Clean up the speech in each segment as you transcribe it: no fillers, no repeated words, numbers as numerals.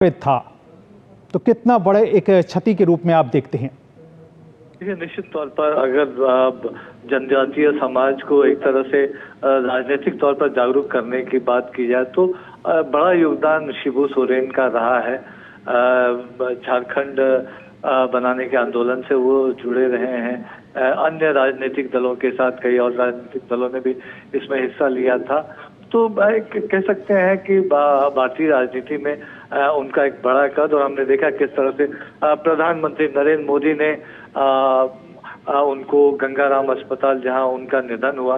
था, तो कितना बड़े एक क्षति के रूप में आप देखते हैं? देखिए, निश्चित तौर पर अगर आप जनजातीय समाज को एक तरह से राजनीतिक तौर पर जागरूक करने की बात की जाए तो बड़ा योगदान शिबू सोरेन का रहा है। झारखंड बनाने के आंदोलन से वो जुड़े रहे हैं। अन्य राजनीतिक दलों के साथ कई और राजनीतिक दलों ने भी इसमें हिस्सा लिया था। तो कह सकते हैं कि भारतीय राजनीति में उनका एक बड़ा कद, और हमने देखा किस तरह से प्रधानमंत्री नरेंद्र मोदी ने उनको गंगाराम अस्पताल जहां उनका निधन हुआ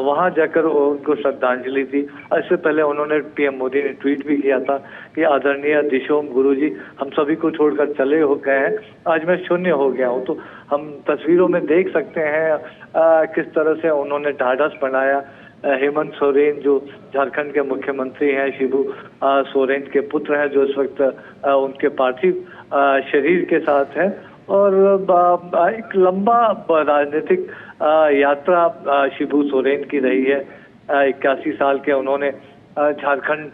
वहां जाकर उनको श्रद्धांजलि दी। इससे पहले उन्होंने पीएम मोदी ने ट्वीट भी किया था कि आदरणीय दिशोम गुरुजी हम सभी को छोड़कर चले हो गए हैं, आज मैं शून्य हो गया हूं। तो हम तस्वीरों में देख सकते हैं किस तरह से उन्होंने ढाढ़स बनाया। हेमंत सोरेन जो झारखंड के मुख्यमंत्री हैं, शिबू सोरेन के पुत्र हैं, जो इस वक्त उनके पार्थिव शरीर के साथ हैं, और एक लंबा राजनीतिक यात्रा शिबू सोरेन की रही है। 81 साल के उन्होंने झारखंड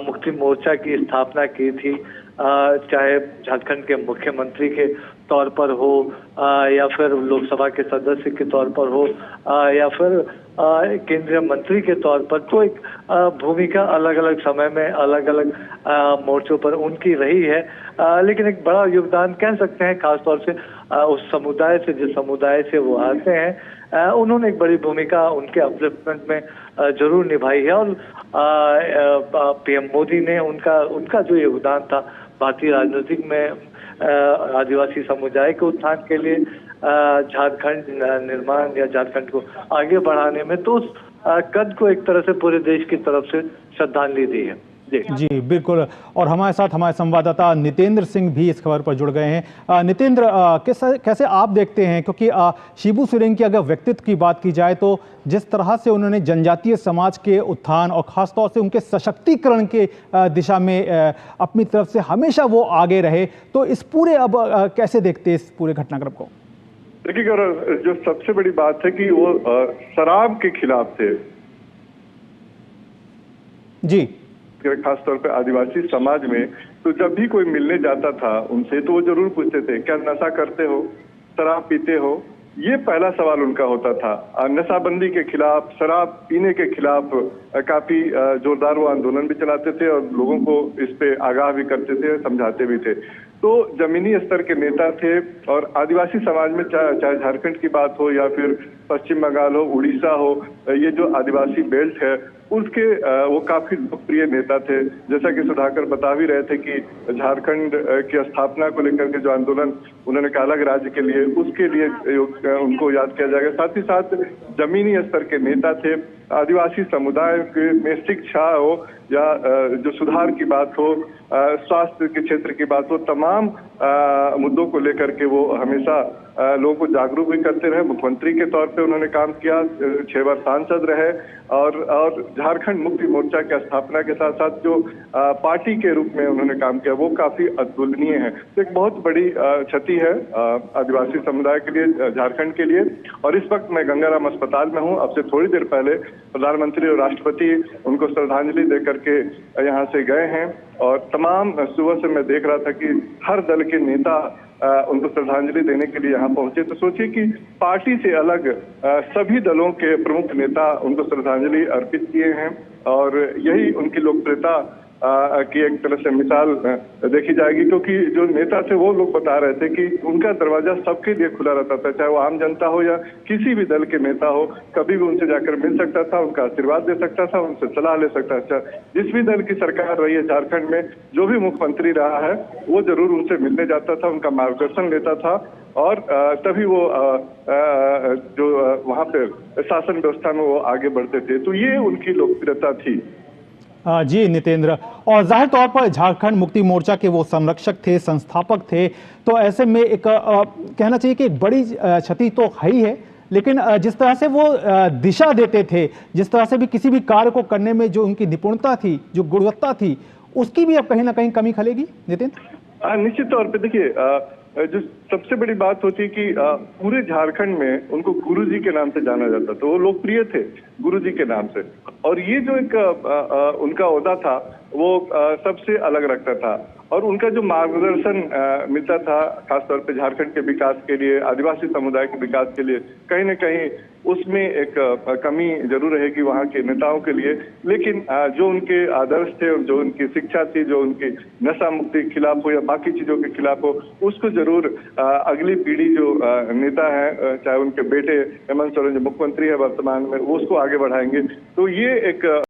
मुक्ति मोर्चा की स्थापना की थी, चाहे झारखंड के मुख्यमंत्री के तौर पर हो या फिर लोकसभा के सदस्य के तौर पर हो या फिर केंद्रीय मंत्री के तौर पर। तो एक भूमिका अलग अलग समय में अलग अलग मोर्चों पर उनकी रही है, लेकिन एक बड़ा योगदान कह सकते हैं, खासतौर से उस समुदाय से, जिस समुदाय से वो आते हैं, उन्होंने एक बड़ी भूमिका उनके अपलिफ्टमेंट में जरूर निभाई है। और पीएम मोदी ने उनका जो योगदान था भारतीय राजनीतिक में आदिवासी समुदाय के उत्थान के लिए, झारखंड निर्माण या झारखंड को आगे बढ़ाने में, तो उस कद को एक तरह से पूरे देश की तरफ से श्रद्धांजलि दी है। जी बिल्कुल। और हमारे साथ हमारे संवाददाता नितेंद्र सिंह भी इस खबर पर जुड़ गए हैं। नितेंद्र, कैसे आप देखते हैं, क्योंकि शिबू सोरेन की अगर व्यक्तित्व की बात की जाए तो जिस तरह से उन्होंने जनजातीय समाज के उत्थान और खासतौर से उनके सशक्तिकरण के दिशा में अपनी तरफ से हमेशा वो आगे रहे, तो इस पूरे अब कैसे देखते हैं इस पूरे घटनाक्रम को? देखिए, जो सबसे बड़ी बात है कि वो शराब के खिलाफ थे जी, खासतौर पे आदिवासी समाज में। तो जब भी कोई मिलने जाता था उनसे तो वो जरूर पूछते थे, क्या नशा करते हो, शराब पीते हो? ये पहला सवाल उनका होता था। नशाबंदी के खिलाफ, शराब पीने के खिलाफ काफी जोरदार वो आंदोलन भी चलाते थे और लोगों को इस पे आगाह भी करते थे, समझाते भी थे। तो जमीनी स्तर के नेता थे, और आदिवासी समाज में चाहे झारखंड की बात हो या फिर पश्चिम बंगाल हो, उड़ीसा हो, ये जो आदिवासी बेल्ट है उसके वो काफी लोकप्रिय नेता थे। जैसा कि सुधाकर बता भी रहे थे कि झारखंड की स्थापना को लेकर के जो आंदोलन उन्होंने कहा अलग राज्य के लिए, उसके लिए उनको याद किया जाएगा। साथ ही साथ जमीनी स्तर के नेता थे। आदिवासी समुदाय में शिक्षा हो या जो सुधार की बात हो, स्वास्थ्य के क्षेत्र की बात हो, तमाम मुद्दों को लेकर के वो हमेशा लोगों को जागरूक भी करते रहे। मुख्यमंत्री के तौर पे उन्होंने काम किया, 6 बार सांसद रहे, और झारखंड मुक्ति मोर्चा की स्थापना के साथ साथ जो पार्टी के रूप में उन्होंने काम किया वो काफी अतुलनीय है। तो एक बहुत बड़ी क्षति है आदिवासी समुदाय के लिए, झारखंड के लिए। और इस वक्त मैं गंगाराम अस्पताल में हूँ। अब से थोड़ी देर पहले प्रधानमंत्री और राष्ट्रपति उनको श्रद्धांजलि दे करके यहाँ से गए हैं, और तमाम सुबह से मैं देख रहा था कि हर दल के नेता उनको श्रद्धांजलि देने के लिए यहाँ पहुंचे। तो सोचिए कि पार्टी से अलग सभी दलों के प्रमुख नेता उनको श्रद्धांजलि अर्पित किए हैं, और यही उनकी लोकप्रियता की एक तरह से मिसाल देखी जाएगी। क्योंकि जो नेता थे वो लोग बता रहे थे कि उनका दरवाजा सबके लिए खुला रहता था, चाहे वो आम जनता हो या किसी भी दल के नेता हो, कभी भी उनसे जाकर मिल सकता था, उनका आशीर्वाद दे सकता था, उनसे सलाह ले सकता था। जिस भी दल की सरकार रही है झारखंड में, जो भी मुख्यमंत्री रहा है, वो जरूर उनसे मिलने जाता था, उनका मार्गदर्शन लेता था, और तभी वो जो वहाँ पे शासन व्यवस्था में वो आगे बढ़ते थे। तो ये उनकी लोकप्रियता थी। जी नितेंद्र, और जाहिर तौर पर झारखंड मुक्ति मोर्चा के वो संरक्षक थे, संस्थापक थे, तो ऐसे में एक कहना चाहिए कि एक बड़ी क्षति तो है ही है, लेकिन जिस तरह से वो दिशा देते थे, जिस तरह से भी किसी भी कार्य को करने में जो उनकी निपुणता थी, जो गुणवत्ता थी, उसकी भी अब कहीं ना कहीं कमी खलेगी नितिन? निश्चित तौर पे देखिए, जो सबसे बड़ी बात होती कि पूरे झारखंड में उनको गुरुजी के नाम से जाना जाता, तो वो लोकप्रिय थे गुरुजी के नाम से। और ये जो एक उनका ओहदा था वो सबसे अलग रखता था, और उनका जो मार्गदर्शन मिलता था खासतौर पे झारखंड के विकास के लिए, आदिवासी समुदाय के विकास के लिए, कहीं न कहीं उसमें एक कमी जरूर रहेगी वहाँ के नेताओं के लिए। लेकिन जो उनके आदर्श थे और जो उनकी शिक्षा थी, जो उनकी नशा मुक्ति के खिलाफ हो या बाकी चीजों के खिलाफ हो, उसको जरूर अगली पीढ़ी जो नेता है, चाहे उनके बेटे हेमंत सोरेन जो मुख्यमंत्री है वर्तमान में, वो उसको आगे बढ़ाएंगे। तो ये एक